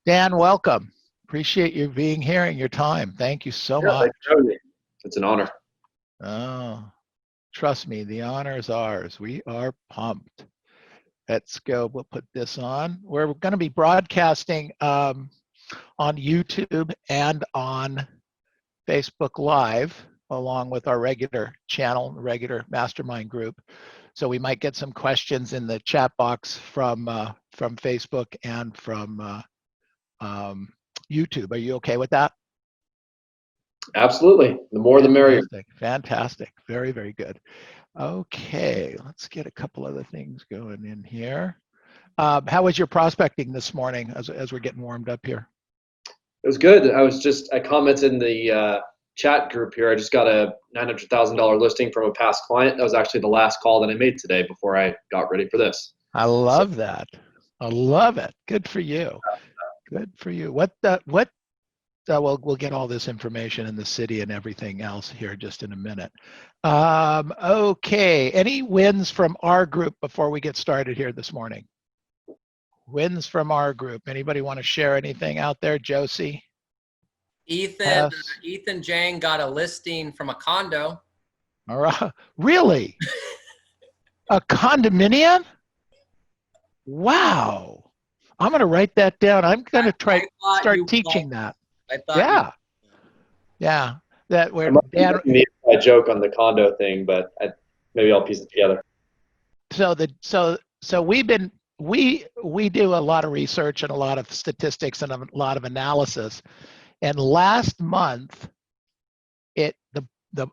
Dan, welcome. Appreciate you being here and your time. Thank you so Yeah, much. thanks for having me. It's an honor. Oh, trust me, the honor is ours. We are pumped. Let's go. We'll put this on. We're going to be broadcasting on YouTube and on Facebook Live, along with our regular channel, regular mastermind group. So we might get some questions in the chat box from Facebook and from YouTube. Are you okay with that? Absolutely. The more the merrier. Fantastic. Very, very good. Okay, let's get a couple other things going in here. How was your prospecting this morning as we're getting warmed up here? It was good. I commented in the chat group here. I just got a $900,000 listing from a past client. That was actually the last call that I made today before I got ready for this. I love that. I love it. Good for you. Good for you. We'll get all this information in the city and everything else here just in a minute. Okay, any wins from our group before we get started here this morning? Wins from our group. Anybody want to share anything out there? Josie? Ethan Jang got a listing from a condo. All right. Really? A condominium? Wow. I'm going to write that down. I'm going to start teaching that. I thought. Yeah. Yeah. That where Dan. I joke on the condo thing, but maybe I'll piece it together. So we do a lot of research and a lot of statistics and a lot of analysis. And last month,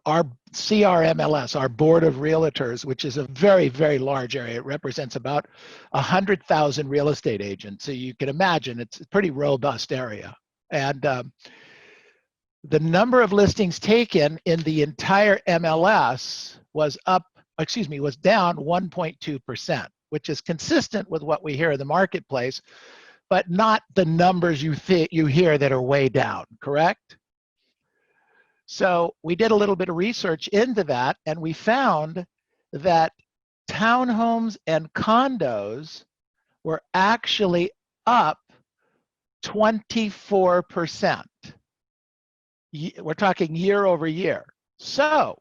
our CRMLS, our Board of Realtors, which is a very, very large area, it represents about 100,000 real estate agents. So you can imagine it's a pretty robust area. And the number of listings taken in the entire MLS was down 1.2%, which is consistent with what we hear in the marketplace, but not the numbers you hear that are way down, correct? So we did a little bit of research into that, and we found that townhomes and condos were actually up 24%. We're talking year over year. So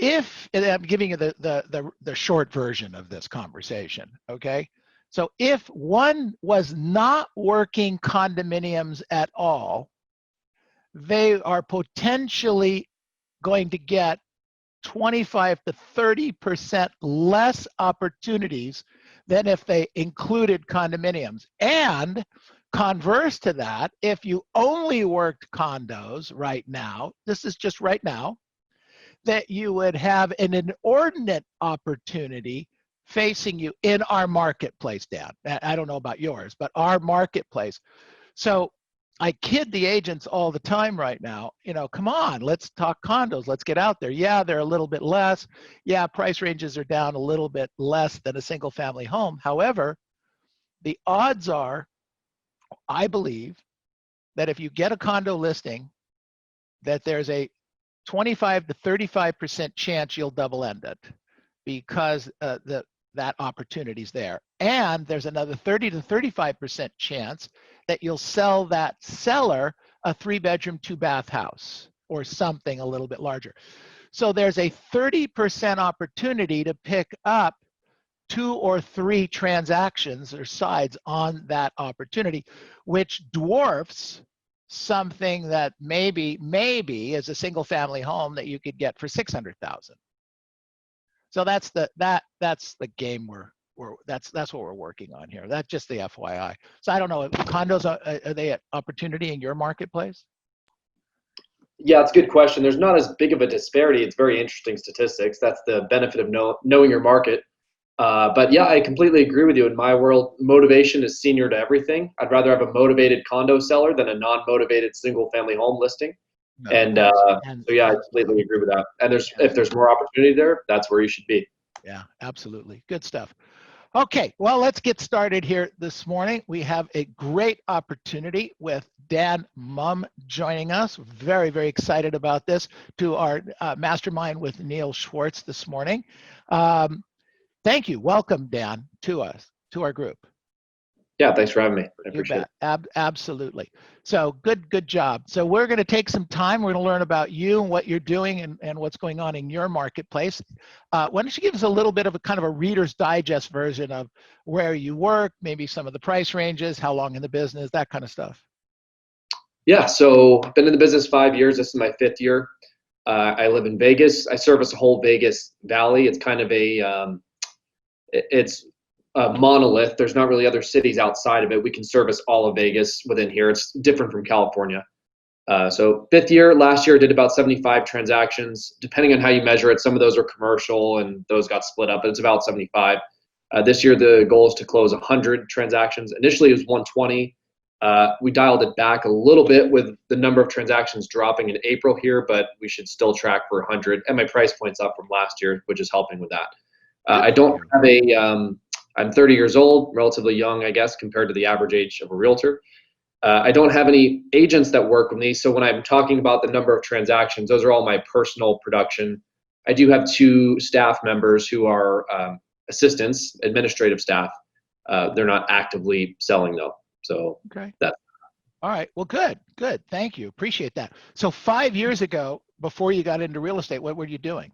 and I'm giving you the short version of this conversation, okay? So if one was not working condominiums at all, they are potentially going to get 25 to 30% less opportunities than if they included condominiums. And converse to that, if you only worked condos right now, this is just right now, that you would have an inordinate opportunity facing you in our marketplace, Dan. I don't know about yours, but our marketplace. So I kid the agents all the time right now, come on, let's talk condos. Let's get out there. Yeah, they're a little bit less. Yeah, price ranges are down a little bit less than a single family home. However, the odds are, I believe, that if you get a condo listing, that there's a 25 to 35% chance you'll double end it because that opportunity's there. And there's another 30 to 35% chance that you'll sell that seller a 3-bedroom, 2-bath house or something a little bit larger. So there's a 30% opportunity to pick up 2 or 3 transactions or sides on that opportunity, which dwarfs something that maybe is a single family home that you could get for $600,000. So that's the game that's what we're working on here. That's just the FYI. So I don't know, condos, are they an opportunity in your marketplace? Yeah, it's a good question. There's not as big of a disparity. It's very interesting statistics. That's the benefit of knowing your market. But yeah, I completely agree with you. In my world, motivation is senior to everything. I'd rather have a motivated condo seller than a non-motivated single family home listing. No, so yeah, I completely agree with that. And if there's more opportunity there, that's where you should be. Yeah, absolutely. Good stuff. Okay, well, let's get started here this morning. We have a great opportunity with Dan Mumm joining us. Very, very excited about this, to our mastermind with Neil Schwartz this morning. Thank you. Welcome, Dan, to us, to our group. Yeah, thanks for having me. I You appreciate it. bet. Absolutely. So good job. So we're going to take some time. We're going to learn about you and what you're doing and what's going on in your marketplace. Why don't you give us a little bit of a kind of a Reader's Digest version of where you work, maybe some of the price ranges, how long in the business, that kind of stuff. Yeah, so I've been in the business 5 years. This is my 5th year. I live in Vegas. I service the whole Vegas Valley. It's kind of it's a monolith. There's not really other cities outside of it. We can service all of Vegas within here. It's different from California. So 5th year, last year I did about 75 transactions. Depending on how you measure it, some of those are commercial and those got split up, but it's about 75. This year the goal is to close 100 transactions. Initially it was 120. We dialed it back a little bit with the number of transactions dropping in April here, but we should still track for 100. And my price point's up from last year, which is helping with that. I don't have I'm 30 years old, relatively young, I guess, compared to the average age of a realtor. I don't have any agents that work with me. So when I'm talking about the number of transactions, those are all my personal production. I do have 2 staff members who are assistants, administrative staff. They're not actively selling though. So Okay. that. All right. Well, good. Thank you. Appreciate that. So 5 years ago, before you got into real estate, what were you doing?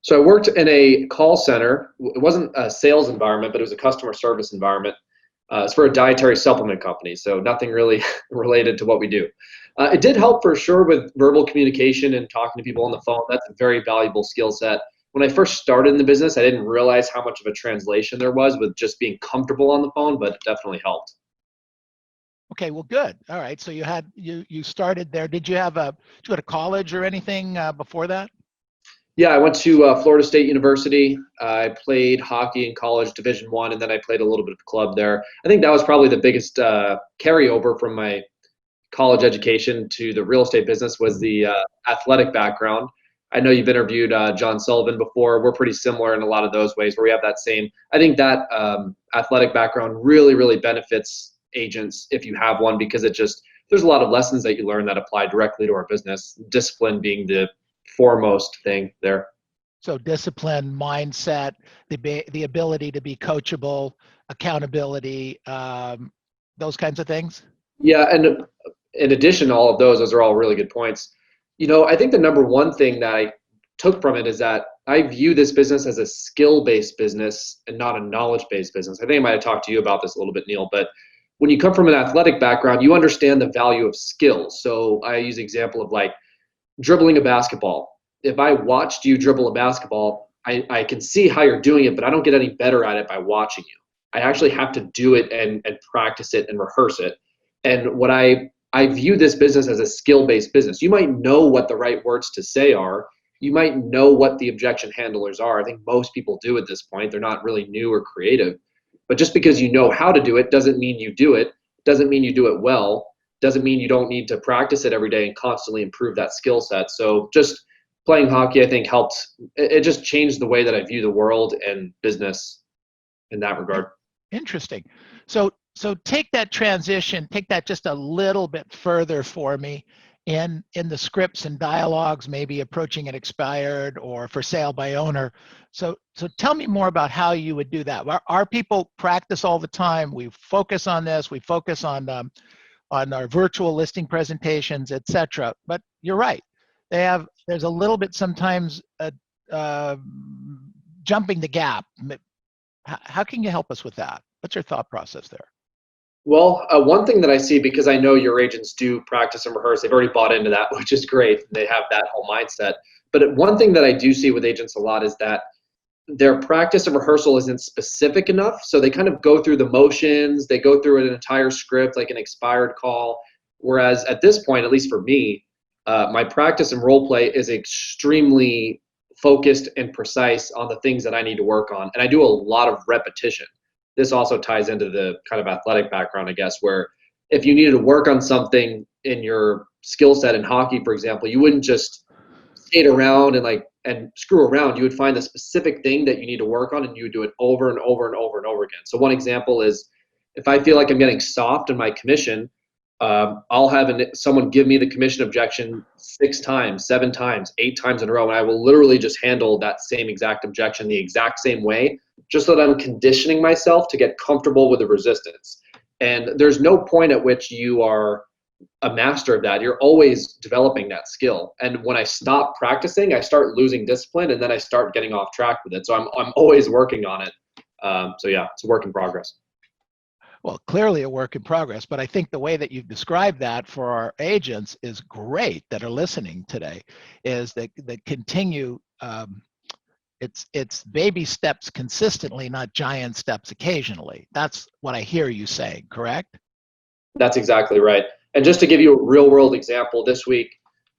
So I worked in a call center. It wasn't a sales environment, but it was a customer service environment. It's for a dietary supplement company, so nothing really related to what we do. It did help for sure with verbal communication and talking to people on the phone. That's a very valuable skill set. When I first started in the business, I didn't realize how much of a translation there was with just being comfortable on the phone, but it definitely helped. Okay, well, good. All right. So you started there. Did you go to college or anything before that? Yeah, I went to Florida State University. I played hockey in college, Division I, and then I played a little bit of club there. I think that was probably the biggest carryover from my college education to the real estate business was the athletic background. I know you've interviewed John Sullivan before. We're pretty similar in a lot of those ways where we have that same. I think that athletic background really, really benefits agents if you have one because there's a lot of lessons that you learn that apply directly to our business, discipline being the foremost thing there. So discipline, mindset, the ability to be coachable, accountability, those kinds of things. Yeah, and in addition to all of those are all really good points. I think the number one thing that I took from it is that I view this business as a skill-based business and not a knowledge-based business. I think I might have talked to you about this a little bit, Neil, but when you come from an athletic background, you understand the value of skills. So I use the example of like dribbling a basketball. If I watched you dribble a basketball, I can see how you're doing it, but I don't get any better at it by watching you. I actually have to do it and practice it and rehearse it. And what I view this business as a skill-based business. You might know what the right words to say are. You might know what the objection handlers are. I think most people do at this point. They're not really new or creative. But just because you know how to do it doesn't mean you do it. Doesn't mean you do it well. Doesn't mean you don't need to practice it every day and constantly improve that skill set. So just playing hockey, I think, helped. It just changed the way that I view the world and business in that regard. Interesting. So take that transition, take that just a little bit further for me in the scripts and dialogues, maybe approaching it expired or for sale by owner. So tell me more about how you would do that. Our people practice all the time. We focus on this. We focus on our virtual listing presentations, etc. But you're right. There's a little bit sometimes jumping the gap. How can you help us with that? What's your thought process there? Well, one thing that I see, because I know your agents do practice and rehearse, they've already bought into that, which is great. They have that whole mindset. But one thing that I do see with agents a lot is that their practice and rehearsal isn't specific enough. So they kind of go through the motions. They go through an entire script, like an expired call. Whereas at this point, at least for me, my practice and role play is extremely focused and precise on the things that I need to work on. And I do a lot of repetition. This also ties into the kind of athletic background, I guess, where if you needed to work on something in your skill set in hockey, for example, you wouldn't just skate around and screw around. You would find the specific thing that you need to work on and you would do it over and over and over and over again. So one example is if I feel like I'm getting soft in my commission, I'll have someone give me the commission objection 6 times, 7 times, 8 times in a row, and I will literally just handle that same exact objection the exact same way just so that I'm conditioning myself to get comfortable with the resistance. And there's no point at which you are a master of that. You're always developing that skill. And when I stop practicing, I start losing discipline, and then I start getting off track with it. So I'm always working on it. So yeah, it's a work in progress. Well, clearly a work in progress, but I think the way that you've described that for our agents is great that are listening today, is that continue, it's baby steps consistently, not giant steps occasionally. That's what I hear you saying, correct? That's exactly right. And just to give you a real world example, this week,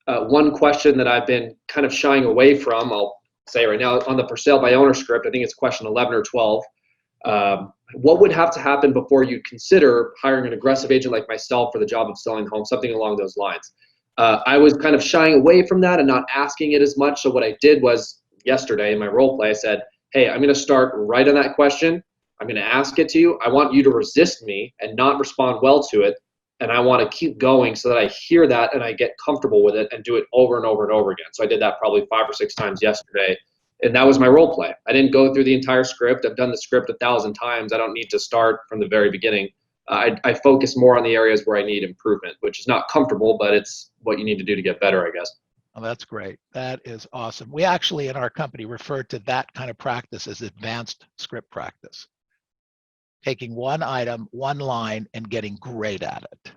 one question that I've been kind of shying away from, I'll say right now, on the for sale by owner script, I think it's question 11 or 12. What would have to happen before you consider hiring an aggressive agent like myself for the job of selling the home, something along those lines? I was kind of shying away from that and not asking it as much. So what I did was yesterday in my role play, I said, hey, I'm going to start right on that question. I'm going to ask it to you. I want you to resist me and not respond well to it. And I want to keep going so that I hear that and I get comfortable with it and do it over and over and over again. So I did that probably 5 or 6 times yesterday. And that was my role play. I didn't go through the entire script. I've done the script 1,000 times. I don't need to start from the very beginning. I focus more on the areas where I need improvement, which is not comfortable, but it's what you need to do to get better, I guess. Oh, that's great. That is awesome. We actually in our company refer to that kind of practice as advanced script practice. Taking one item, one line, and getting great at it.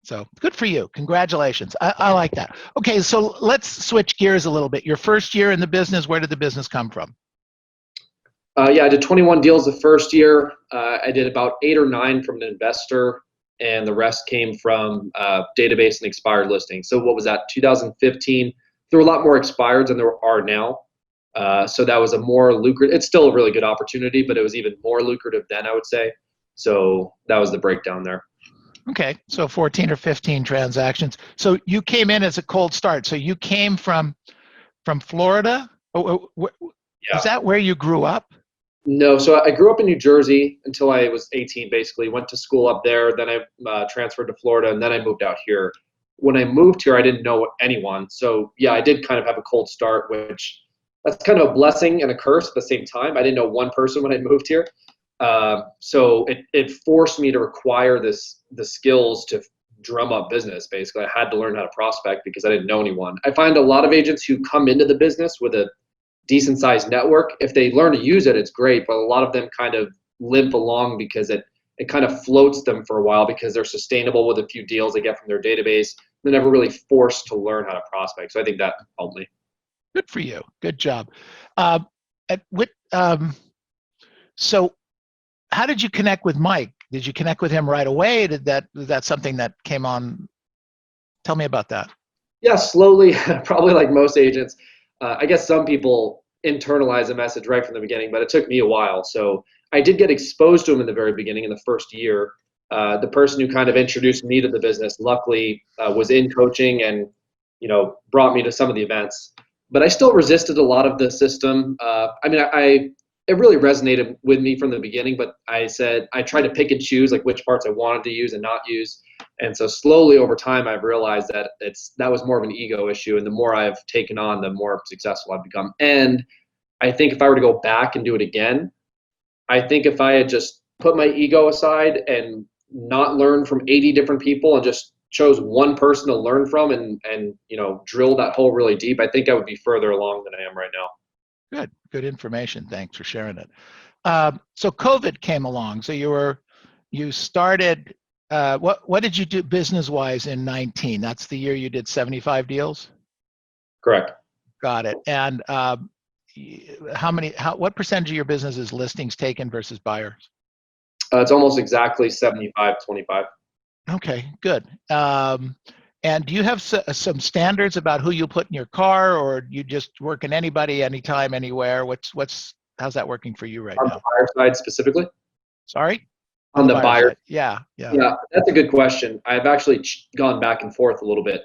So good for you. Congratulations. I like that. Okay, so let's switch gears a little bit. Your first year in the business, where did the business come from? Yeah, I did 21 deals the first year. I did about 8 or 9 from an investor, and the rest came from database and expired listings. So what was that, 2015? There were a lot more expireds than there are now. So that was a more lucrative, it's still a really good opportunity, but it was even more lucrative then, I would say. So that was the breakdown there. Okay, so 14 or 15 transactions. So you came in as a cold start. So you came from Florida? Yeah. Is that where you grew up? No, so I grew up in New Jersey until I was 18, basically. Went to school up there, then I transferred to Florida, and then I moved out here. When I moved here, I didn't know anyone. So yeah, I did kind of have a cold start, which that's kind of a blessing and a curse at the same time. I didn't know one person when I moved here. So it forced me to require the skills to drum up business. Basically, I had to learn how to prospect because I didn't know anyone. I find a lot of agents who come into the business with a decent sized network, if they learn to use it, it's great. But a lot of them kind of limp along because it kind of floats them for a while because they're sustainable with a few deals they get from their database. They're never really forced to learn how to prospect. So I think that helped me. Good for you. Good job. So how did you connect with Mike? Did you connect with him right away? Was that something that came on? Tell me about that. Yeah, slowly, probably like most agents. I guess some people internalize a message right from the beginning, but it took me a while. So I did get exposed to him in the very beginning in the first year. The person who kind of introduced me to the business, luckily, was in coaching and brought me to some of the events. But I still resisted a lot of the system. It really resonated with me from the beginning, but I tried to pick and choose like which parts I wanted to use and not use. And so slowly over time, I've realized that that was more of an ego issue. And the more I've taken on, the more successful I've become. And I think if I were to go back and do it again, I think if I had just put my ego aside and not learn from 80 different people and just chose one person to learn from and drill that hole really deep, I think I would be further along than I am right now. Good information. Thanks for sharing it. So COVID came along. So you started. What did you do business-wise in 19? That's the year you did 75 deals? Correct. Got it. And what percentage of your business is listings taken versus buyers? It's almost exactly 75-25. Okay, good. And do you have some standards about who you put in your car, or you just work in anybody, anytime, anywhere? How's that working for you right now? On the buyer side specifically? Sorry? On the buyer side. Yeah, that's a good question. I've actually gone back and forth a little bit.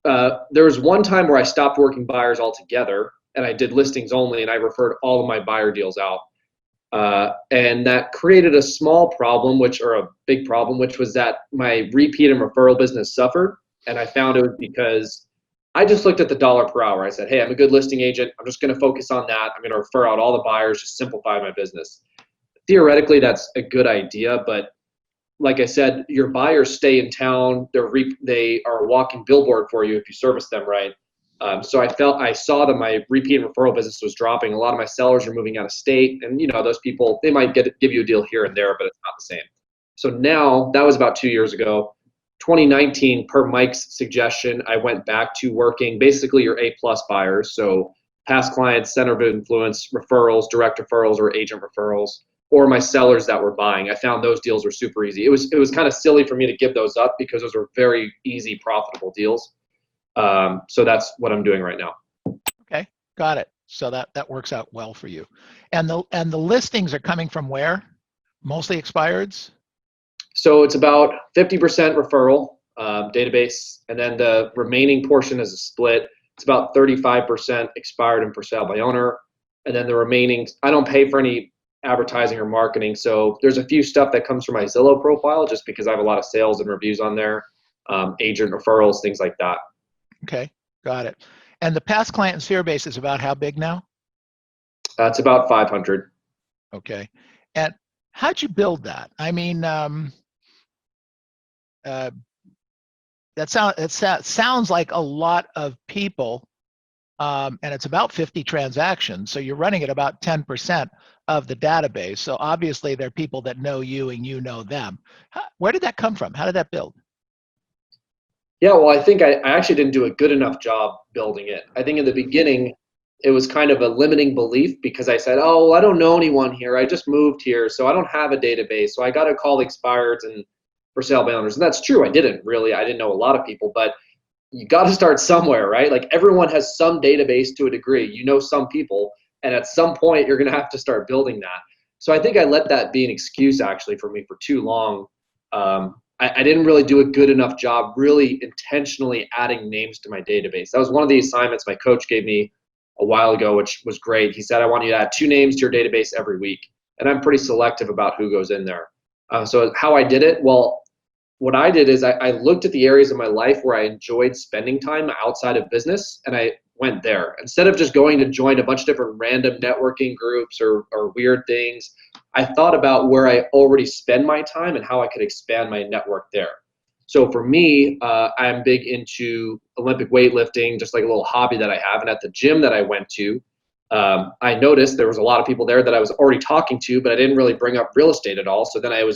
There was one time where I stopped working buyers altogether, and I did listings only, and I referred all of my buyer deals out. And that created a small problem, or a big problem, which was that my repeat and referral business suffered. And I found it was because I just looked at the dollar per hour. I said, hey, I'm a good listing agent. I'm just going to focus on that. I'm going to refer out all the buyers, just simplify my business. Theoretically, that's a good idea, but like I said, your buyers stay in town. They are a walking billboard for you if you service them right. So I saw that my repeat and referral business was dropping. A lot of my sellers are moving out of state, and those people, they might give you a deal here and there, but it's not the same. So now, that was about 2 years ago. 2019, per Mike's suggestion, I went back to working basically your A+ buyers. So past clients, center of influence, referrals, direct referrals, or agent referrals, or my sellers that were buying. I found those deals were super easy. It was kind of silly for me to give those up because those were very easy, profitable deals. So that's what I'm doing right now. Okay, got it. So that works out well for you. And the listings are coming from where? Mostly expireds? So it's about 50% referral database, and then the remaining portion is a split. It's about 35% expired and for sale by owner, and then the remaining, I don't pay for any advertising or marketing. So there's a few stuff that comes from my Zillow profile just because I have a lot of sales and reviews on there, agent referrals, things like that. Okay, got it. And the past client and sphere base is about how big now? It's about 500. Okay. And how'd you build that? I mean, that sounds like a lot of people, and it's about 50 transactions. So you're running at about 10% of the database. So obviously there are people that know you and you know them. Where did that come from? How did that build? Yeah, well, I think I actually didn't do a good enough job building it. I think in the beginning, it was kind of a limiting belief because I said, oh, I don't know anyone here. I just moved here, so I don't have a database. So I got to call the expireds and for sale by owners. And that's true. I didn't know a lot of people, but you got to start somewhere, right? Like everyone has some database to a degree. You know some people, and at some point, you're going to have to start building that. So I think I let that be an excuse actually for me for too long. I didn't really do a good enough job really intentionally adding names to my database. That was one of the assignments my coach gave me a while ago, which was great. He said, I want you to add 2 names to your database every week. And I'm pretty selective about who goes in there. So how I did it, well, what I did is I looked at the areas of my life where I enjoyed spending time outside of business, and I went there. Instead of just going to join a bunch of different random networking groups or weird things, I thought about where I already spend my time and how I could expand my network there. So for me, I'm big into Olympic weightlifting, just like a little hobby that I have. And at the gym that I went to, I noticed there was a lot of people there that I was already talking to, but I didn't really bring up real estate at all. So then I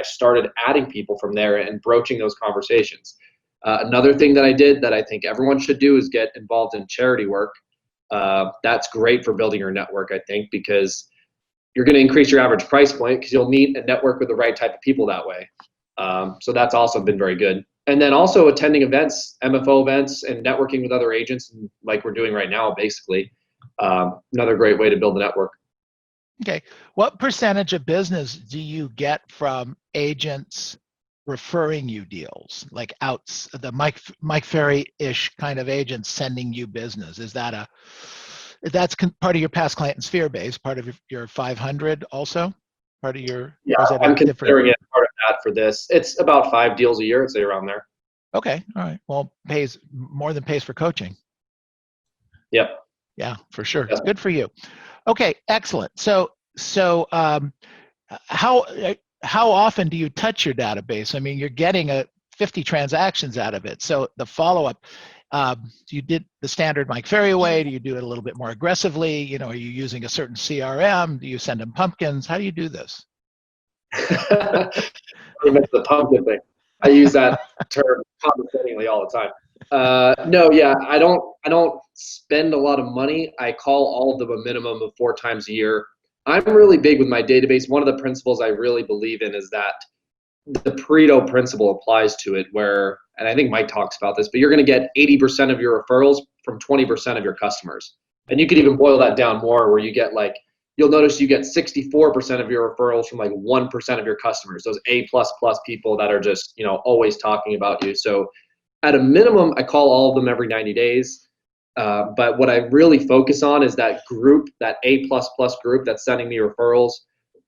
started adding people from there and broaching those conversations. Another thing that I did that I think everyone should do is get involved in charity work. That's great for building your network, I think, because you're going to increase your average price point because you'll meet and network with the right type of people that way. So that's also been very good. And then also attending events, MFO events, and networking with other agents, like we're doing right now, basically. Another great way to build a network. Okay. What percentage of business do you get from agents referring you deals, like the Mike Ferry-ish kind of agents sending you business? That's part of your past client and sphere base, part of your 500 also? Part of your, Yeah, I'm considering it part of that for this. It's about 5 deals a year, I'd say, around there. Okay, all right. Well, pays more than pays for coaching. Yep. Yeah, for sure. Yes. Good for you. Okay, excellent. So how often do you touch your database? I mean, you're getting 50 transactions out of it. So the follow-up, you did the standard Mike Ferry way. Do you do it a little bit more aggressively? Are you using a certain CRM? Do you send them pumpkins? How do you do this? I missed the pumpkin thing. I use that term condescendingly all the time. No, yeah, I don't spend a lot of money. I call all of them a minimum of 4 times a year. I'm really big with my database. One of the principles I really believe in is that the Pareto principle applies to it, where, and I think Mike talks about this, but you're going to get 80% of your referrals from 20% of your customers. And you could even boil that down more, where you get you'll notice you get 64% of your referrals from 1% of your customers, those A++ people that are just, always talking about you. So at a minimum, I call all of them every 90 days. But what I really focus on is that group, that A++ group that's sending me referrals.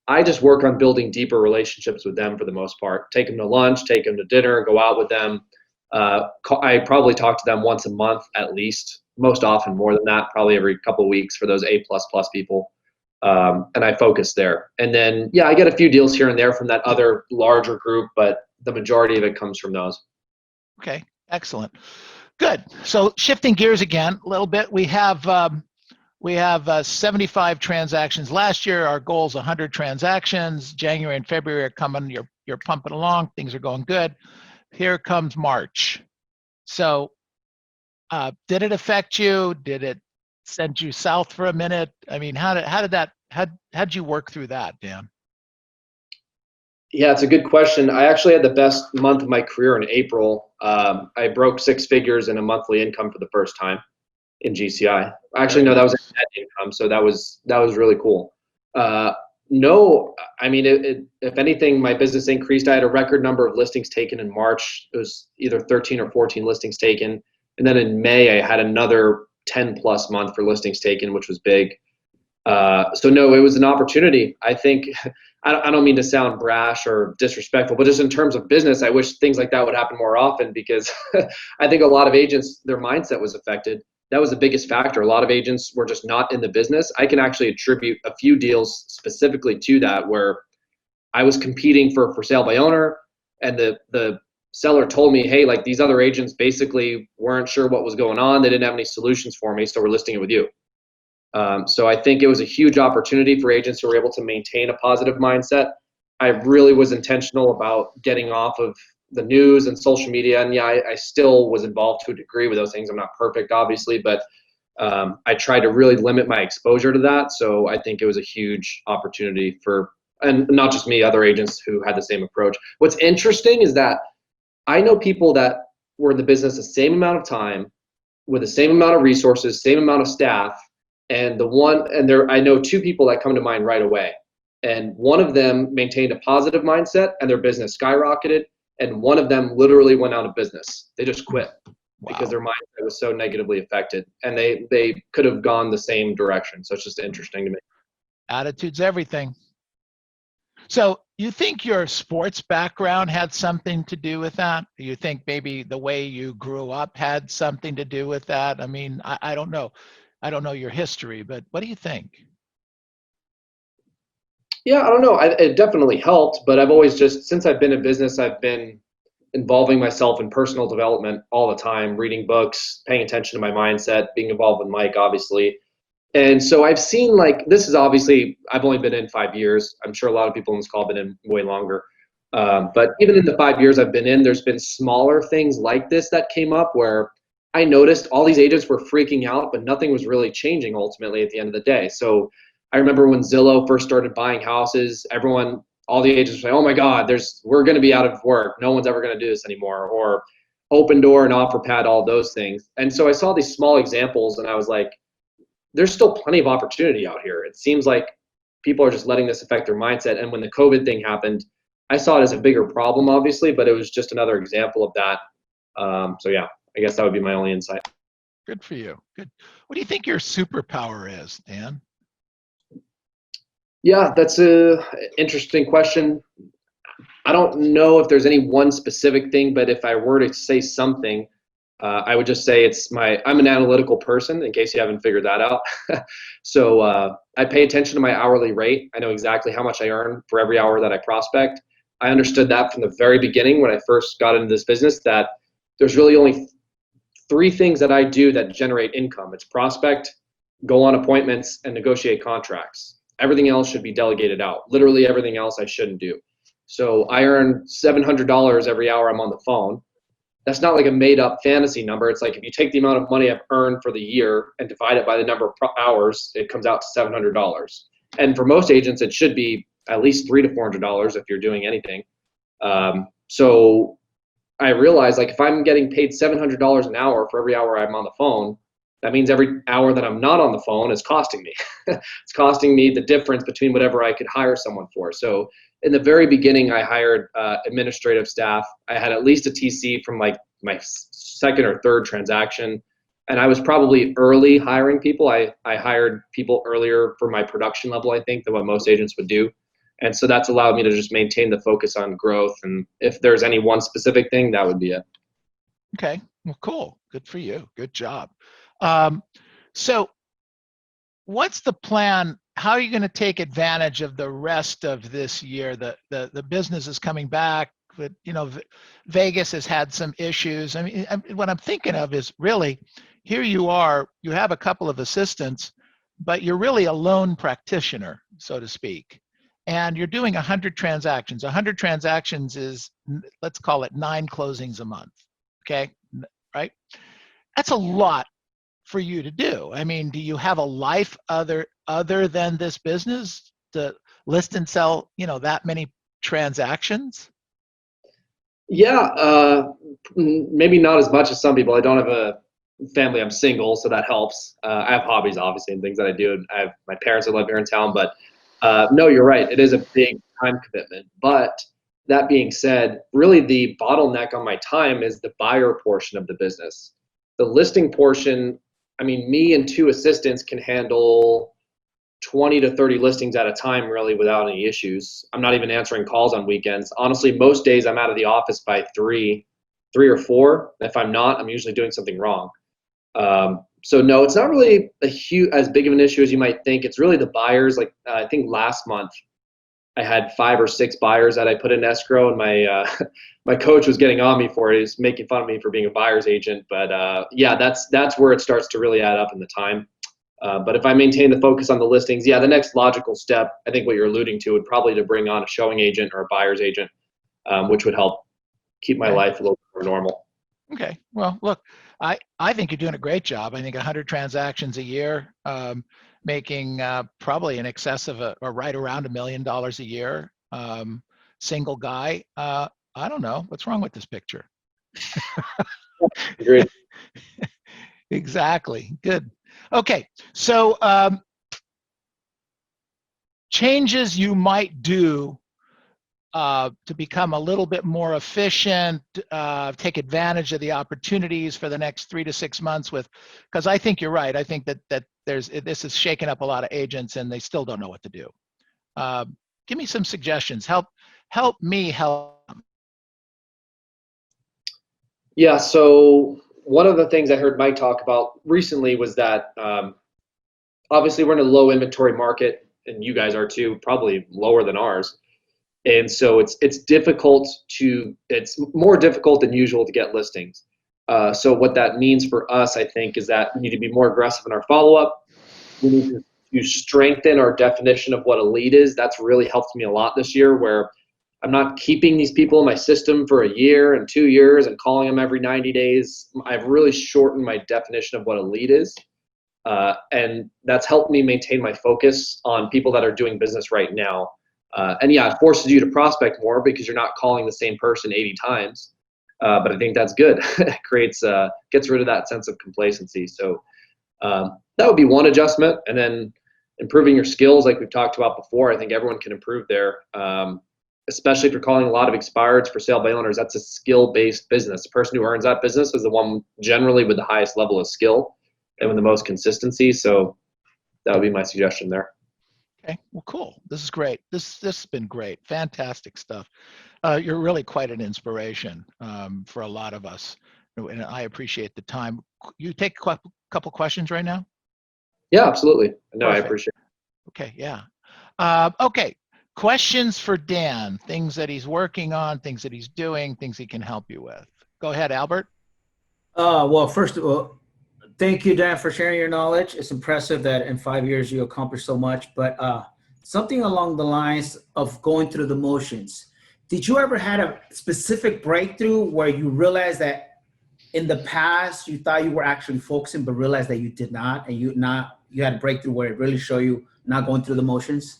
I just work on building deeper relationships with them for the most part. Take them to lunch, take them to dinner, go out with them. I probably talk to them once a month at least, most often more than that, probably every couple of weeks for those A++ people. And I focus there. And then, yeah, I get a few deals here and there from that other larger group, but the majority of it comes from those. Okay, excellent. Good. So shifting gears again a little bit, we have 75 transactions last year. Our goal is 100 transactions. January and February are coming. You're pumping along. Things are going good. Here comes March. So did it affect you? Did it send you south for a minute? I mean, how'd you work through that, Dan? Yeah, it's a good question. I actually had the best month of my career in April. I broke 6 figures in a monthly income for the first time in GCI. Actually, no, that was a net income, so that was really cool. No, I mean, if anything, my business increased. I had a record number of listings taken in March. It was either 13 or 14 listings taken, and then in May I had another 10+ month for listings taken, which was big. So no, it was an opportunity. I think I don't mean to sound brash or disrespectful, but just in terms of business, I wish things like that would happen more often because I think a lot of agents, their mindset was affected. That was the biggest factor. A lot of agents were just not in the business. I can actually attribute a few deals specifically to that where I was competing for sale by owner, and the seller told me, hey, like these other agents basically weren't sure what was going on. They didn't have any solutions for me, so we're listing it with you. So I think it was a huge opportunity for agents who were able to maintain a positive mindset. I really was intentional about getting off of the news and social media. And yeah, I still was involved to a degree with those things. I'm not perfect, obviously, but I tried to really limit my exposure to that. So I think it was a huge opportunity for, and not just me, other agents who had the same approach. What's interesting is that I know people that were in the business the same amount of time with the same amount of resources, same amount of staff. And I know 2 people that come to mind right away. And one of them maintained a positive mindset and their business skyrocketed. And one of them literally went out of business. They just quit because their mindset was so negatively affected. And they could have gone the same direction. So it's just interesting to me. Attitude's everything. So you think your sports background had something to do with that? Do you think maybe the way you grew up had something to do with that? I mean, I don't know. I don't know your history, but what do you think? Yeah, I don't know. It definitely helped, but I've always since I've been in business, I've been involving myself in personal development all the time, reading books, paying attention to my mindset, being involved with Mike, obviously. And so I've seen this is obviously, I've only been in 5 years. I'm sure a lot of people in this call have been in way longer. But even in the 5 years I've been in, there's been smaller things like this that came up where I noticed all these agents were freaking out, but nothing was really changing ultimately at the end of the day. So I remember when Zillow first started buying houses, all the agents were saying, oh my God, we're going to be out of work. No one's ever going to do this anymore. Or Open Door and OfferPad, all those things. And so I saw these small examples and I was like, there's still plenty of opportunity out here. It seems like people are just letting this affect their mindset. And when the COVID thing happened, I saw it as a bigger problem, obviously, but it was just another example of that. So yeah, I guess that would be my only insight. Good for you. Good. What do you think your superpower is, Dan? Yeah, that's a interesting question. I don't know if there's any one specific thing, but if I were to say something, I would just say I'm an analytical person, in case you haven't figured that out. So I pay attention to my hourly rate. I know exactly how much I earn for every hour that I prospect. I understood that from the very beginning when I first got into this business, that there's really only 3 things that I do that generate income. It's prospect, go on appointments, and negotiate contracts. Everything else should be delegated out. Literally everything else I shouldn't do. So I earn $700 every hour I'm on the phone. That's not like a made up fantasy number. It's like if you take the amount of money I've earned for the year and divide it by the number of hours, it comes out to $700. And for most agents, it should be at least $300 to $400 if you're doing anything. So I realized if I'm getting paid $700 an hour for every hour I'm on the phone, that means every hour that I'm not on the phone is costing me. It's costing me the difference between whatever I could hire someone for. So in the very beginning, I hired administrative staff. I had at least a TC from my 2nd or 3rd transaction. And I was probably early hiring people. I hired people earlier for my production level, I think, than what most agents would do. And so that's allowed me to just maintain the focus on growth. And if there's any one specific thing, that would be it. Okay. Well, cool. Good for you. Good job. So what's the plan? How are you going to take advantage of the rest of this year? The business is coming back, but Vegas has had some issues. I mean, what I'm thinking of is really, here you are, you have a couple of assistants, but you're really a lone practitioner, so to speak. And you're doing 100 transactions. 100 transactions is, let's call it 9 closings a month. Okay, right? That's a lot for you to do. I mean, do you have a life other than this business to list and sell, that many transactions? Yeah, maybe not as much as some people. I don't have a family. I'm single, so that helps. I have hobbies, obviously, and things that I do. I have my parents that live here in town, but no, you're right. It is a big time commitment. But that being said, really the bottleneck on my time is the buyer portion of the business. The listing portion, I mean, me and 2 assistants can handle 20 to 30 listings at a time really without any issues. I'm not even answering calls on weekends. Honestly, most days I'm out of the office by 3 or 4. If I'm not, I'm usually doing something wrong. So no, it's not really as big of an issue as you might think. It's really the buyers. Like I think last month I had 5 or 6 buyers that I put in escrow, and my my coach was getting on me for it. He's making fun of me for being a buyer's agent. But yeah, that's where it starts to really add up in the time. But if I maintain the focus on the listings, yeah, the next logical step, I think what you're alluding to, would probably to bring on a showing agent or a buyer's agent, which would help keep my life a little more normal. Okay. Well, look, I think you're doing a great job. I think 100 transactions a year, making probably in excess of or right around $1 million a year. Single guy. I don't know. What's wrong with this picture? Agreed. Exactly. Good. Okay. So changes you might do to become a little bit more efficient, take advantage of the opportunities for the next 3 to 6 months because I think you're right. I think that this is shaking up a lot of agents and they still don't know what to do. Give me some suggestions. Help me help them. Yeah, so one of the things I heard Mike talk about recently was that obviously we're in a low inventory market, and you guys are too, probably lower than ours. And so it's more difficult than usual to get listings. So what that means for us, I think, is that we need to be more aggressive in our follow-up. We need to strengthen our definition of what a lead is. That's really helped me a lot this year, where I'm not keeping these people in my system for a year and 2 years and calling them every 90 days. I've really shortened my definition of what a lead is. And that's helped me maintain my focus on people that are doing business right now. And yeah, it forces you to prospect more because you're not calling the same person 80 times. But I think that's good. It gets rid of that sense of complacency. So that would be one adjustment. And then improving your skills, like we've talked about before. I think everyone can improve there, especially if you're calling a lot of expireds for sale by owners. That's a skill-based business. The person who earns that business is the one generally with the highest level of skill and with the most consistency. So that would be my suggestion there. Okay, well, cool. This is great. This has been great. Fantastic stuff. You're really quite an inspiration for a lot of us, and I appreciate the time. You take a couple questions right now? Yeah, absolutely. No, Perfect. I appreciate it. Okay, yeah. Okay, questions for Dan, things that he's working on, things that he's doing, things he can help you with. Go ahead, Albert. Well, first of all, thank you, Dan, for sharing your knowledge. It's impressive that in 5 years you accomplished so much, but something along the lines of going through the motions. Did you ever had a specific breakthrough where you realized that in the past you thought you were actually focusing, but realized that you did not, and you had a breakthrough where it really showed you not going through the motions?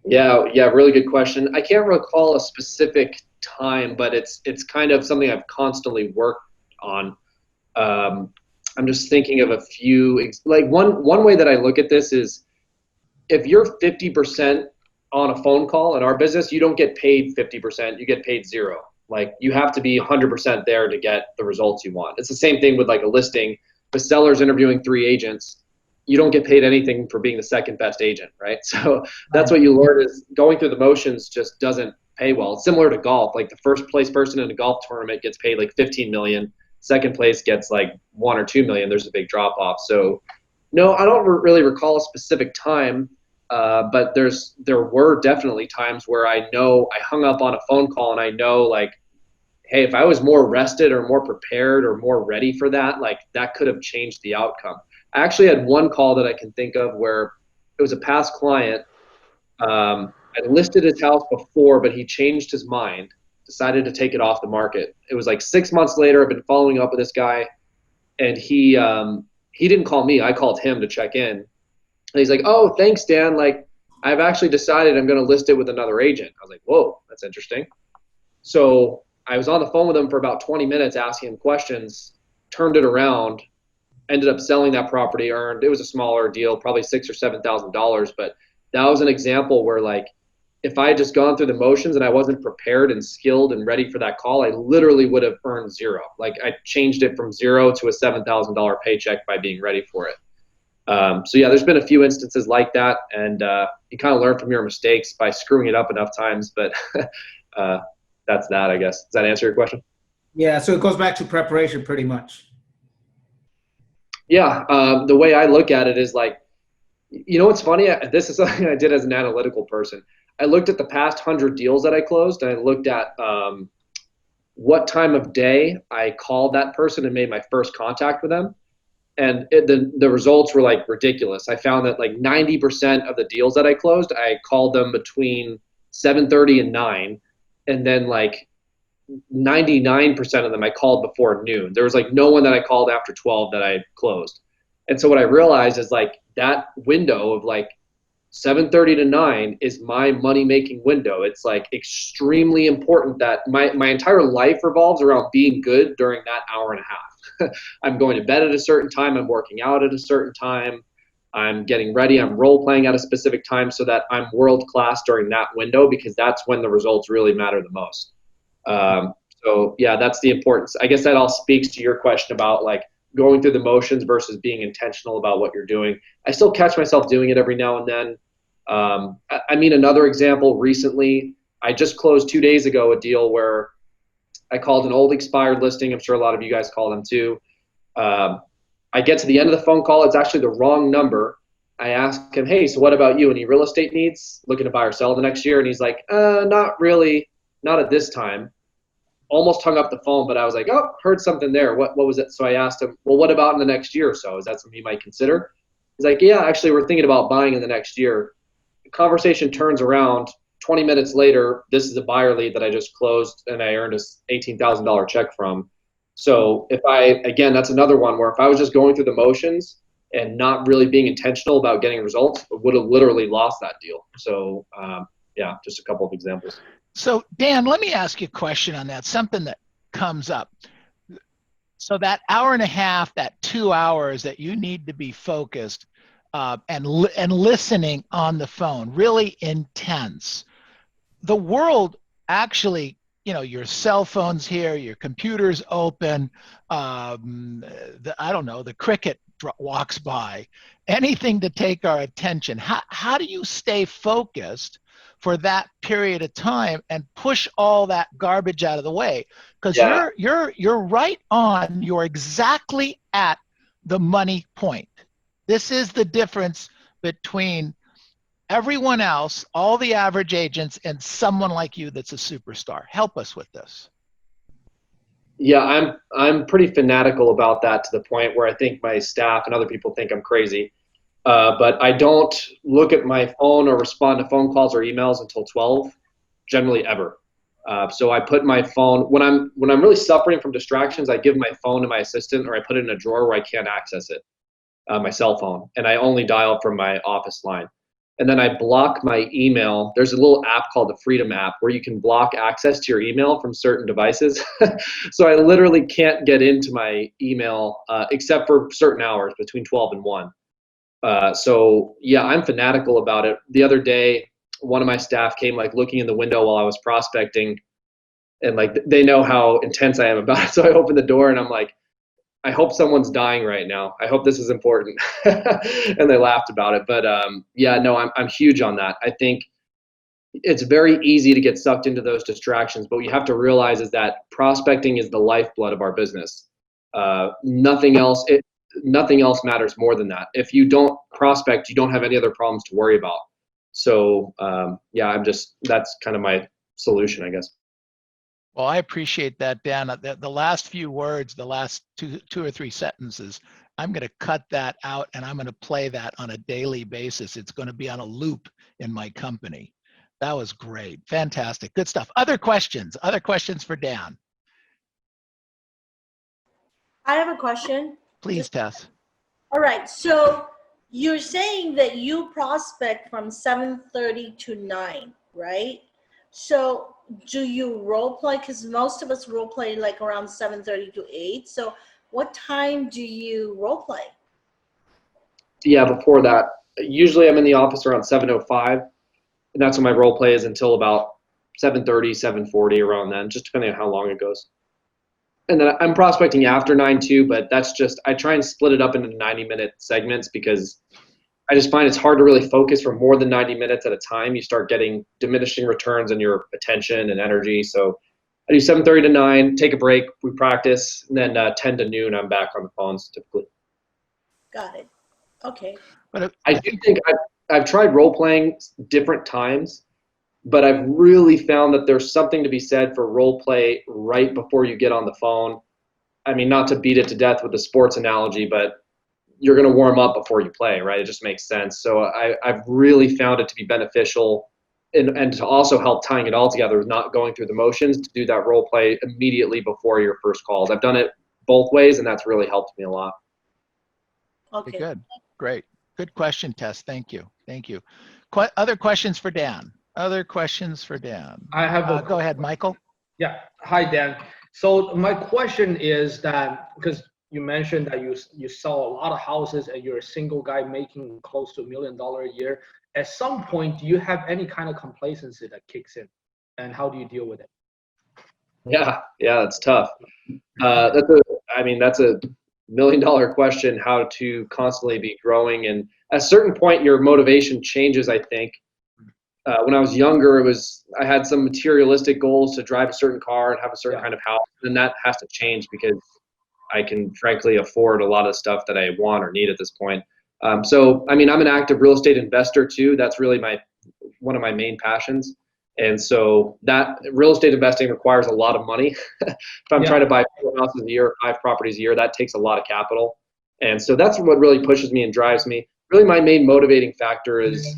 Yeah, really good question. I can't recall a specific time, but it's kind of something I've constantly worked on. I'm just thinking of a few, like one way that I look at this is if you're 50% on a phone call in our business, you don't get paid 50%, you get paid 0. Like you have to be 100% there to get the results you want. It's the same thing with like a listing. The seller's interviewing 3 agents. You don't get paid anything for being the second best agent, right? So that's what you learn is going through the motions just doesn't pay well. It's similar to golf. Like the first place person in a golf tournament gets paid like 15 million. Second place gets like 1 or 2 million. There's a big drop off. So no, I don't really recall a specific time, but there were definitely times where I know I hung up on a phone call and I know like, hey, if I was more rested or more prepared or more ready for that, like that could have changed the outcome. I actually had one call that I can think of where it was a past client. I listed his house before, but he changed his mind, decided to take it off the market. It was like 6 months later. I've been following up with this guy, and he didn't call me. I called him to check in. And he's like, "Oh, thanks, Dan. Like, I've actually decided I'm going to list it with another agent." I was like, "Whoa, that's interesting." So I was on the phone with him for about 20 minutes asking him questions, turned it around, ended up selling that property, it was a smaller deal, probably $6,000 or $7,000. But that was an example where like, if I had just gone through the motions and I wasn't prepared and skilled and ready for that call, I literally would have earned zero. Like I changed it from zero to a $7,000 paycheck by being ready for it. So yeah, there's been a few instances like that, and you kind of learn from your mistakes by screwing it up enough times. But that's that, I guess. Does that answer your question? Yeah, so it goes back to preparation pretty much. Yeah, the way I look at it is like, you know what's funny? This is something I did as an analytical person. I looked at the past 100 deals that I closed, and I looked at what time of day I called that person and made my first contact with them. And the results were like ridiculous. I found that like 90% of the deals that I closed, I called them between 7:30 and 9. And then like 99% of them I called before noon. There was like no one that I called after 12 that I closed. And so what I realized is like that window of like 7:30 to 9 is my money making window. It's like extremely important that my entire life revolves around being good during that hour and a half. I'm going to bed at a certain time. I'm working out at a certain time. I'm getting ready. I'm role playing at a specific time so that I'm world class during that window, because that's when the results really matter the most. So yeah, that's the importance. I guess that all speaks to your question about like going through the motions versus being intentional about what you're doing. I still catch myself doing it every now and then. I mean, another example recently, I just closed 2 days ago a deal where I called an old expired listing. I'm sure a lot of you guys call them too. I get to the end of the phone call. It's actually the wrong number. I ask him, "Hey, so what about you? Any real estate needs? Looking to buy or sell the next year?" And he's like, "Not really, not at this time." Almost hung up the phone, but I was like, "Oh, heard something there. What was it?" So I asked him, "Well, what about in the next year or so? Is that something you might consider?" He's like, "Yeah, actually, we're thinking about buying in the next year." The conversation turns around. 20 minutes later, this is a buyer lead that I just closed and I earned a $18,000 check from. So again, that's another one where if I was just going through the motions and not really being intentional about getting results, I would have literally lost that deal. So yeah, just a couple of examples. So Dan, let me ask you a question on that, something that comes up. So that hour and a half, that 2 hours that you need to be focused and listening on the phone, really intense. The world actually, your cell phone's here, your computer's open. I don't know, the cricket walks by. Anything to take our attention. How do you stay focused for that period of time and push all that garbage out of the way? Because you're right on. You're exactly at the money point. This is the difference between everyone else, all the average agents, and someone like you that's a superstar. Help us with this. Yeah, I'm pretty fanatical about that, to the point where I think my staff and other people think I'm crazy. But I don't look at my phone or respond to phone calls or emails until 12, generally ever. So I put my phone, when I'm really suffering from distractions, I give my phone to my assistant, or I put it in a drawer where I can't access it, my cell phone, and I only dial from my office line. And then I block my email. There's a little app called the Freedom app where you can block access to your email from certain devices. So I literally can't get into my email except for certain hours between 12 and 1. So yeah, I'm fanatical about it. The other day, one of my staff came like looking in the window while I was prospecting, and like they know how intense I am about it. So I opened the door and I'm like, "I hope someone's dying right now. I hope this is important." And they laughed about it. But yeah, no, I'm huge on that. I think it's very easy to get sucked into those distractions. But what you have to realize is that prospecting is the lifeblood of our business. Nothing else. Nothing else matters more than that. If you don't prospect, you don't have any other problems to worry about. So yeah, that's kind of my solution, I guess. Well, I appreciate that, Dan. The last few words, the last two or three sentences, I'm going to cut that out and I'm going to play that on a daily basis. It's going to be on a loop in my company. That was great. Fantastic. Good stuff. Other questions? Other questions for Dan? I have a question. Please, Tess. All right. So you're saying that you prospect from 7:30 to 9, right? So do you role play? Because most of us role play like around 7:30 to 8. So what time do you role play? Yeah, before that, usually I'm in the office around 7:05, and that's when my role play is until about 7:30, 7:40, around then, just depending on how long it goes. And then I'm prospecting after 9 too, but that's just, I try and split it up into 90-minute segments because I just find it's hard to really focus for more than 90 minutes at a time. You start getting diminishing returns on your attention and energy. So I do 7:30 to 9, take a break, we practice, and then 10 to noon, I'm back on the phones typically. Got it. Okay. But I do think I've tried role playing different times, but I've really found that there's something to be said for role play right before you get on the phone. I mean, not to beat it to death with the sports analogy, but you're going to warm up before you play, right? It just makes sense. So I've really found it to be beneficial and to also help tying it all together, not going through the motions, to do that role play immediately before your first calls. I've done it both ways, and that's really helped me a lot. Okay. good. Great. Good question, Tess. Thank you. Thank you. Other questions for Dan? Other questions for Dan? I have go ahead, Michael. Yeah. Hi, Dan. So my question is that, because you mentioned that you sell a lot of houses and you're a single guy making close to $1 million a year. At some point, do you have any kind of complacency that kicks in, and how do you deal with it? Yeah, that's tough. That's a $1 million question, how to constantly be growing. And at a certain point, your motivation changes, I think. When I was younger, I had some materialistic goals to drive a certain car and have a certain kind of house, and that has to change because I can frankly afford a lot of stuff that I want or need at this point. So, I mean, I'm an active real estate investor too. That's really one of my main passions. And so that real estate investing requires a lot of money. If I'm trying to buy 4 houses a year, 5 properties a year, that takes a lot of capital. And so that's what really pushes me and drives me. Really, my main motivating factor is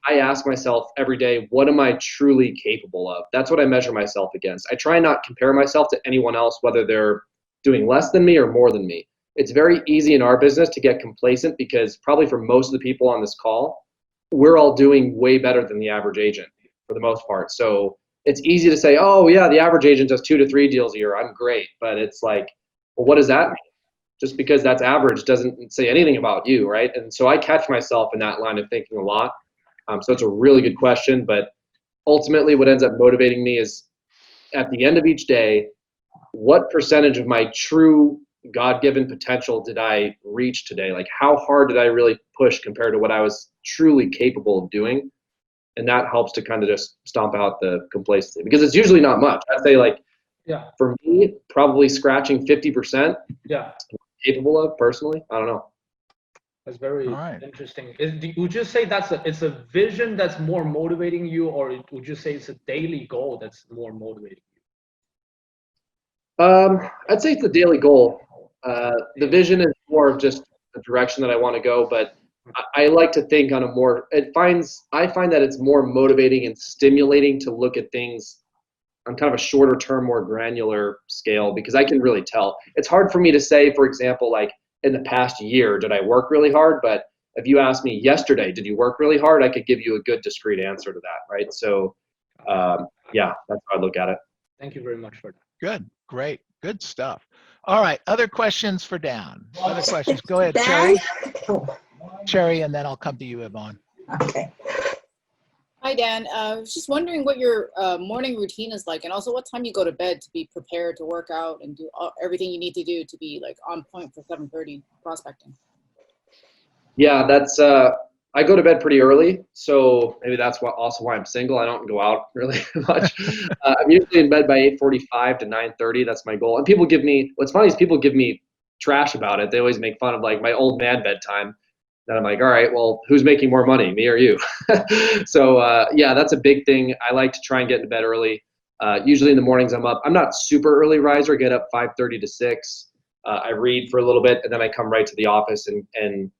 I ask myself every day, what am I truly capable of? That's what I measure myself against. I try not compare myself to anyone else, whether they're doing less than me or more than me. It's very easy in our business to get complacent because probably for most of the people on this call, we're all doing way better than the average agent for the most part. So it's easy to say, oh yeah, the average agent does 2 to 3 deals a year, I'm great. But it's like, well, what does that mean? Just because that's average doesn't say anything about you, right? And so I catch myself in that line of thinking a lot. So it's a really good question, but ultimately what ends up motivating me is at the end of each day, what percentage of my true God-given potential did I reach today? Like how hard did I really push compared to what I was truly capable of doing? And that helps to kind of just stomp out the complacency because it's usually not much. I'd say like, for me, probably scratching 50%. Capable of personally, I don't know. That's very interesting. Would you say it's a vision that's more motivating you, or would you say it's a daily goal that's more motivating you? I'd say it's a daily goal. The vision is more of just the direction that I want to go, but I like to think on a more. I find that it's more motivating and stimulating to look at things on kind of a shorter term, more granular scale because I can really tell. It's hard for me to say, for example, like in the past year, did I work really hard? But if you asked me yesterday, did you work really hard? I could give you a good discrete answer to that, right? So, yeah, that's how I look at it. Thank you very much for that. Good, great, good stuff. All right, other questions for Dan? Other questions? Go ahead, Dan? Cherry, and then I'll come to you, Yvonne. Okay. Hi, Dan. I was just wondering what your morning routine is like, and also what time you go to bed to be prepared to work out and do everything you need to do to be like on point for 7:30 prospecting. Yeah, that's I go to bed pretty early, so maybe that's also why I'm single. I don't go out really much. I'm usually in bed by 8:45 to 9:30. That's my goal. And people give me, what's funny is people give me trash about it. They always make fun of like my old man bedtime. And I'm like, all right, well, who's making more money, me or you? So yeah, that's a big thing. I like to try and get into bed early. Usually in the mornings I'm up. I'm not super early riser. Get up 5:30 to 6. I read for a little bit, and then I come right to the office and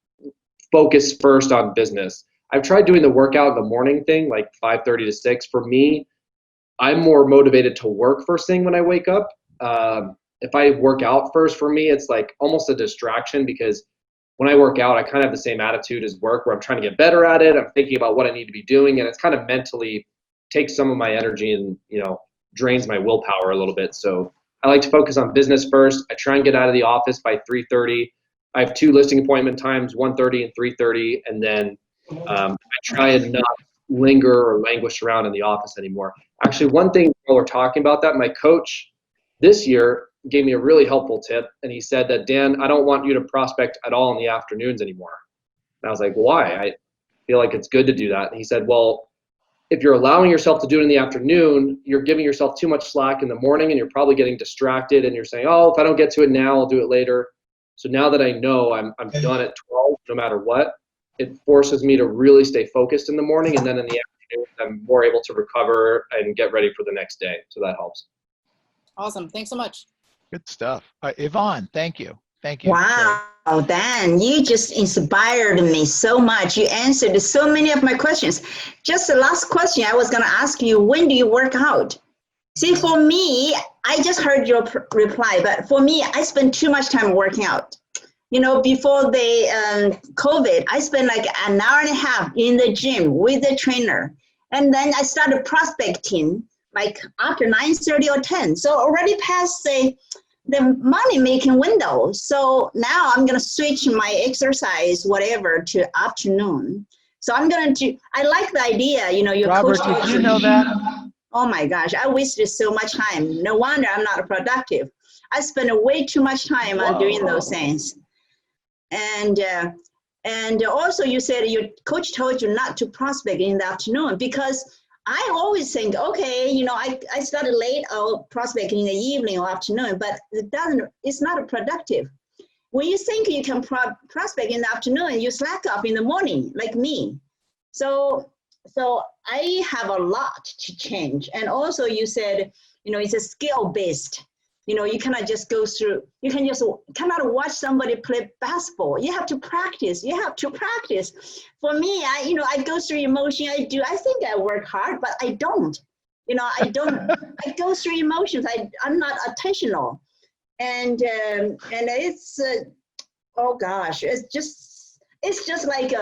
focus first on business. I've tried doing the workout in the morning thing, like 5:30 to 6. For me, I'm more motivated to work first thing when I wake up. If I work out first, for me, it's like almost a distraction, because when I work out, I kind of have the same attitude as work, where I'm trying to get better at it. I'm thinking about what I need to be doing, and it's kind of mentally takes some of my energy and, drains my willpower a little bit. So I like to focus on business first. I try and get out of the office by 3:30. I have 2 listing appointment times, 1:30 and 3:30, and then I try and not linger or languish around in the office anymore. Actually, one thing while we're talking about that, my coach this year gave me a really helpful tip, and he said that, Dan, I don't want you to prospect at all in the afternoons anymore. And I was like, why? I feel like it's good to do that. And he said, well, if you're allowing yourself to do it in the afternoon, you're giving yourself too much slack in the morning, and you're probably getting distracted, and you're saying, oh, if I don't get to it now, I'll do it later. So now that I know I'm done at 12, no matter what, it forces me to really stay focused in the morning, and then in the afternoon, I'm more able to recover and get ready for the next day. So that helps. Awesome. Thanks so much. Good stuff. Yvonne, thank you. Thank you. Wow, Dan, you just inspired me so much. You answered so many of my questions. Just the last question I was going to ask you, when do you work out? See, for me, I just heard your reply, but for me, I spend too much time working out. Before the COVID, I spent like an hour and a half in the gym with the trainer. And then I started prospecting like after 9:30 or 10. So already past the money-making window. So now I'm going to switch my exercise, whatever, to afternoon. So I'm going to, I like the idea, your Robert, coach. did you know that? Oh my gosh, I wasted so much time. No wonder I'm not productive. I spend way too much time on doing those things. And also you said your coach told you not to prospect in the afternoon, because I always think, okay, I started late, I'll prospect in the evening or afternoon, but it's not productive. When you think you can prospect in the afternoon, you slack up in the morning, like me. So I have a lot to change. And also you said, it's a skill-based. You cannot just go through, cannot watch somebody play basketball. You have to practice. For me, I go through emotion. I think I work hard, but I don't. I go through emotions. I'm not attentional. And it's, oh gosh, it's just like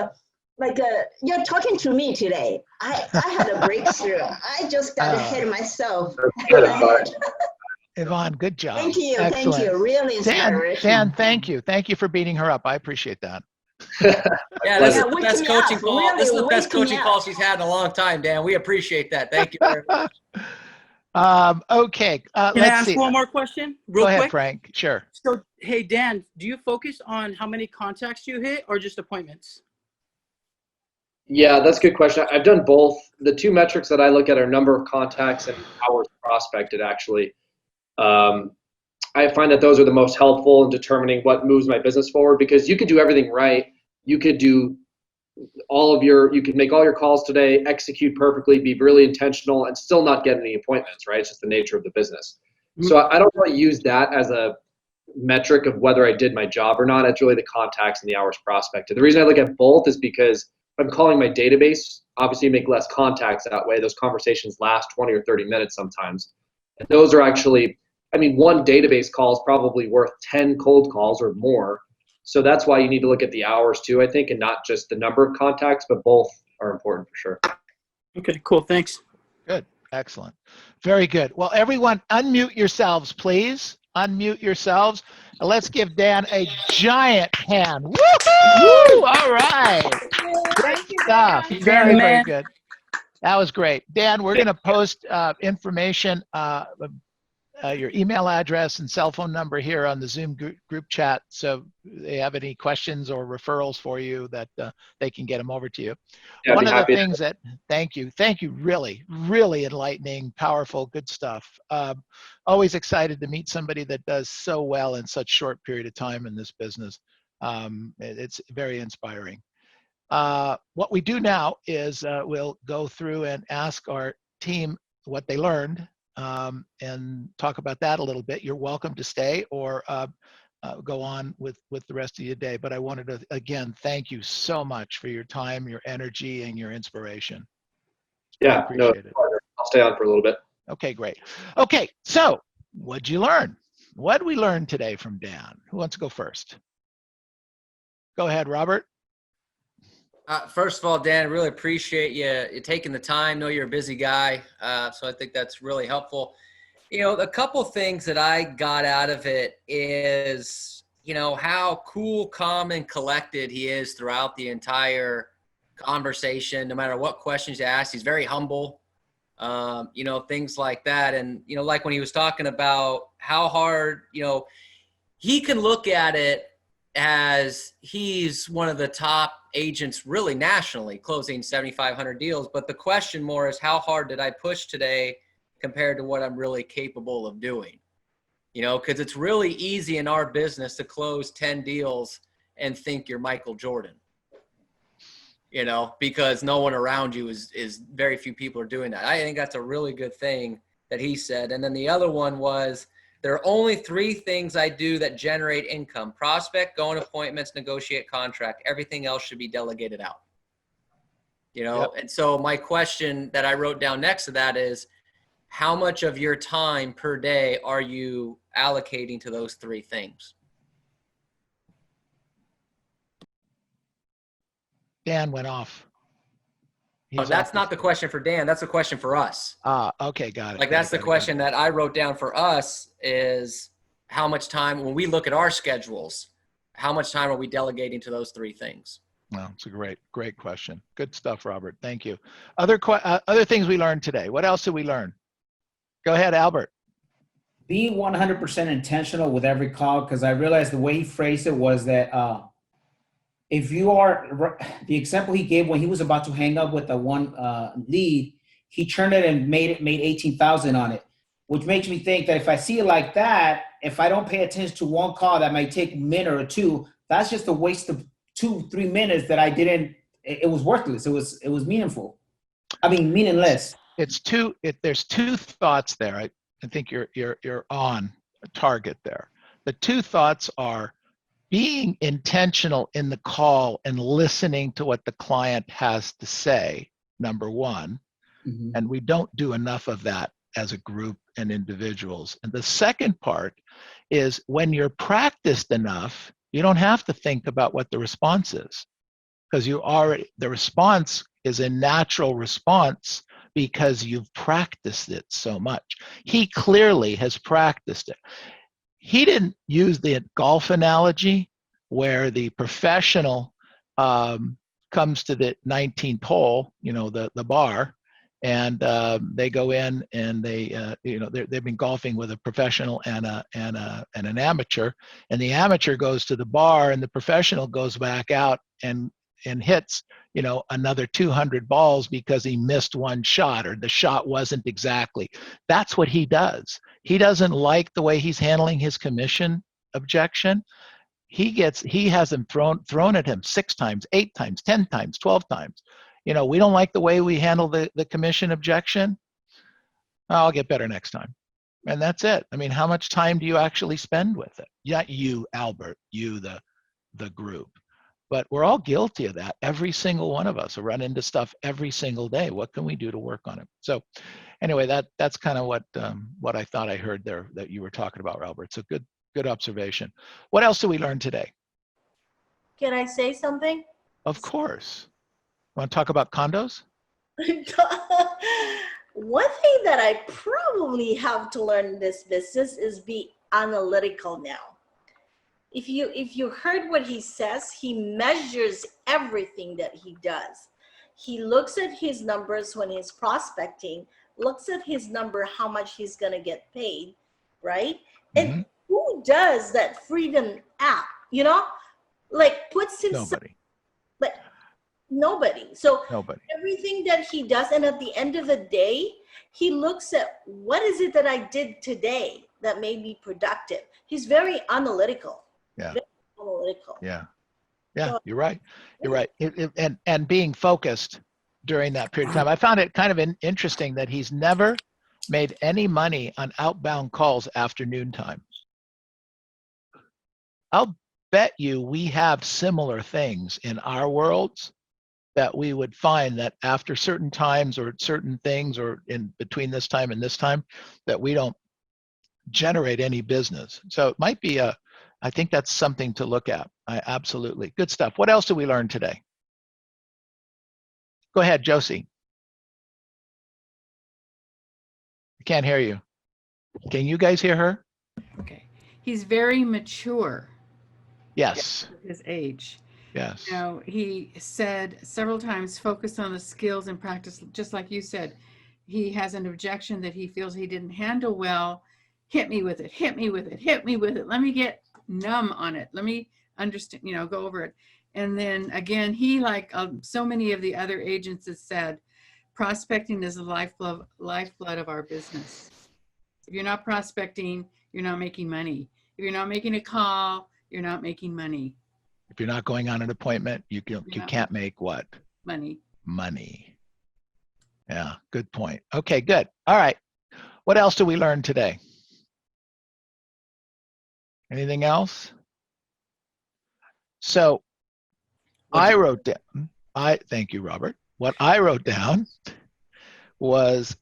you're talking to me today. I had a breakthrough. I just got ahead of myself. Yvonne, good job. Thank you. Excellent. Thank you. Really inspirational. Dan, thank you. Thank you for beating her up. I appreciate that. Yeah, this is the wake best me coaching up. call. Really This is the best wake me coaching up. call she's had in a long time, Dan. We appreciate that. Thank you very much. Okay, Can I let's ask see. one more question real Go ahead, quick? Frank. Sure. So, hey, Dan, do you focus on how many contacts you hit or just appointments? Yeah, that's a good question. I've done both. The 2 metrics that I look at are number of contacts and hours prospected, actually. I find that those are the most helpful in determining what moves my business forward, because you could do everything right. You could do you could make all your calls today, execute perfectly, be really intentional, and still not get any appointments, right? It's just the nature of the business. So I don't really use that as a metric of whether I did my job or not. It's really the contacts and the hours prospected. The reason I look at both is because if I'm calling my database, obviously you make less contacts that way. Those conversations last 20 or 30 minutes sometimes. And those are actually, one database call is probably worth 10 cold calls or more. So that's why you need to look at the hours too, I think, and not just the number of contacts, but both are important for sure. Okay, cool. Thanks. Good. Excellent. Very good. Well, everyone, unmute yourselves, please. Unmute yourselves. And let's give Dan a giant hand. Woohoo! All right. Good stuff. Very, very good. That was great. Dan, we're going to post information your email address and cell phone number here on the Zoom group chat. So if they have any questions or referrals for you that they can get them over to you. Yeah, I'd One be of the happy to- things that, thank you, really, really enlightening, powerful, good stuff. Always excited to meet somebody that does so well in such short period of time in this business. It's very inspiring. What we do now is we'll go through and ask our team what they learned and talk about that a little bit. You're welcome to stay or go on with the rest of your day. But I wanted to, again, thank you so much for your time, your energy, and your inspiration. Yeah, no, Appreciate it. I'll stay on for a little bit. Okay, great. Okay, so what'd you learn? What did we learn today from Dan? Who wants to go first? Go ahead, Robert. First of all, Dan, really appreciate you taking the time. Know you're a busy guy, so I think that's really helpful. You know, a couple things that I got out of it is, you know, how cool, calm, and collected he is throughout the entire conversation. No matter what questions you ask, he's very humble. You know, things like that. And, you know, like when he was talking about how hard, you know, he can look at it as he's one of the top agents really nationally closing 7,500 deals. But the question more is how hard did I push today compared to what I'm really capable of doing? You know, because it's really easy in our business to close 10 deals and think you're Michael Jordan, you know, because no one around you is very few people are doing that. I think that's a really good thing that he said. And then the other one was, there are only 3 things I do that generate income: prospect, go on appointments, negotiate contract. Everything else should be delegated out. You know, Yep. And so my question that I wrote down next to that is, how much of your time per day are you allocating to those 3 things? Dan went off. Oh, that's not the question for Dan. That's a question for us. Okay, got it. Like, that's the question that I wrote down for us is how much time, when we look at our schedules, how much time are we delegating to those 3 things? Well, it's a great question. Good stuff, Robert. Thank you. Other things we learned today. What else did we learn? Go ahead, Albert. Be 100% intentional with every call, because I realized the way he phrased it was that if you are, the example he gave when he was about to hang up with the one lead, he turned it and made 18,000 on it, which makes me think that if I see it like that, if I don't pay attention to one call that might take a minute or 2, that's just a waste of 2-3 minutes that I didn't. It was worthless. It was meaningful. I mean, meaningless. There's 2 thoughts there. I think you're on target there. The 2 thoughts are being intentional in the call and listening to what the client has to say, number 1. Mm-hmm. And we don't do enough of that as a group and individuals. And the second part is when you're practiced enough, you don't have to think about what the response is, because the response is a natural response because you've practiced it so much. He clearly has practiced it. He didn't use the golf analogy where the professional comes to the 19th hole, you know, the bar, and they go in and they, you know, they've been golfing with a professional and an amateur, and the amateur goes to the bar and the professional goes back out and hits, you know, another 200 balls because he missed one shot or the shot wasn't exactly. That's what he does. He doesn't like the way he's handling his commission objection. He has them thrown at him 6 times, 8 times, 10 times, 12 times. You know, we don't like the way we handle the commission objection. I'll get better next time. And that's it. I mean, how much time do you actually spend with it? Not you, Albert, you, the group. But we're all guilty of that. Every single one of us run into stuff every single day. What can we do to work on it? So anyway, that's kind of what I thought I heard there that you were talking about, Albert. So good observation. What else did we learn today? Can I say something? Of course. Want to talk about condos? One thing that I probably have to learn in this business is be analytical now. If you heard what he says, he measures everything that he does. He looks at his numbers when he's prospecting, looks at his number, how much he's going to get paid, right? Mhm. And who does that freedom app, like puts himself, Nobody. like nobody. So Nobody. everything that he does, and at the end of the day, he looks at what is it that I did today that made me productive. He's very analytical. Yeah. Very analytical. Yeah. Yeah, So, you're right. You're right. And being focused during that period of time. I found it kind of interesting that he's never made any money on outbound calls after noontime. I'll bet you we have similar things in our worlds that we would find that after certain times or certain things or in between this time and this time that we don't generate any business. So it might be I think that's something to look at. Absolutely. Good stuff. What else did we learn today? Go ahead, Josie. I can't hear you. Can you guys hear her? Okay. He's very mature Yes. for his age. Yes. Now, he said several times, focus on the skills and practice, just like you said. He has an objection that he feels he didn't handle well. Hit me with it, hit me with it, hit me with it. Let me get numb on it. Let me understand, go over it. And then again, he, like so many of the other agents have said, prospecting is the lifeblood of our business. If you're not prospecting, you're not making money. If you're not making a call, you're not making money. If you're not going on an appointment, you can't make what? Money. Money. Yeah, good point. Okay, good. All right. What else did we learn today? Anything else? So I wrote down, thank you, Robert. What I wrote down was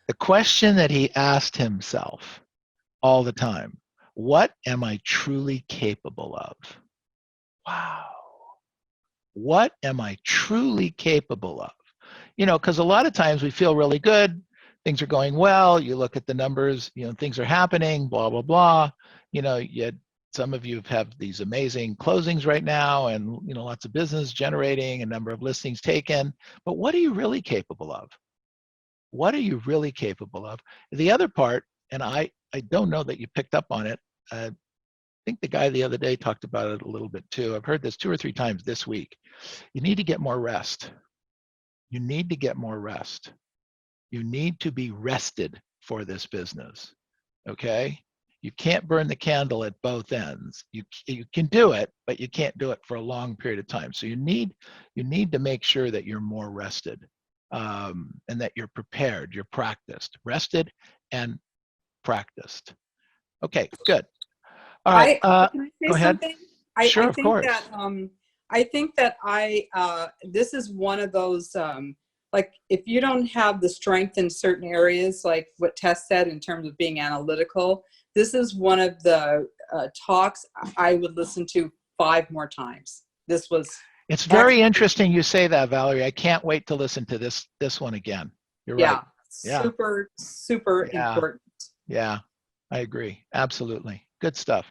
the question that he asked himself all the time. What am I truly capable of? Wow. What am I truly capable of? Because a lot of times we feel really good. Things are going well. You look at the numbers, things are happening, blah, blah, blah. Some of you have these amazing closings right now and, lots of business generating, a number of listings taken. But what are you really capable of? What are you really capable of? The other part, and I don't know that you picked up on it. I think the guy the other day talked about it a little bit too. I've heard this 2 or 3 times this week. You need to get more rest. You need to get more rest. You need to be rested for this business. Okay? You can't burn the candle at both ends. You can do it, but you can't do it for a long period of time. So you need to make sure that you're more rested, and that you're prepared, you're practiced, rested and practiced. Okay, good. All right. Can I say go ahead. something? Sure, I of think course. that I think that this is one of those like if you don't have the strength in certain areas, like what Tess said in terms of being analytical, this is one of the talks I would listen to 5 more times. This was. It's very interesting you say that, Valerie. I can't wait to listen to this one again. You're right. Yeah. Super, super important. Yeah, I agree. Absolutely. Good stuff.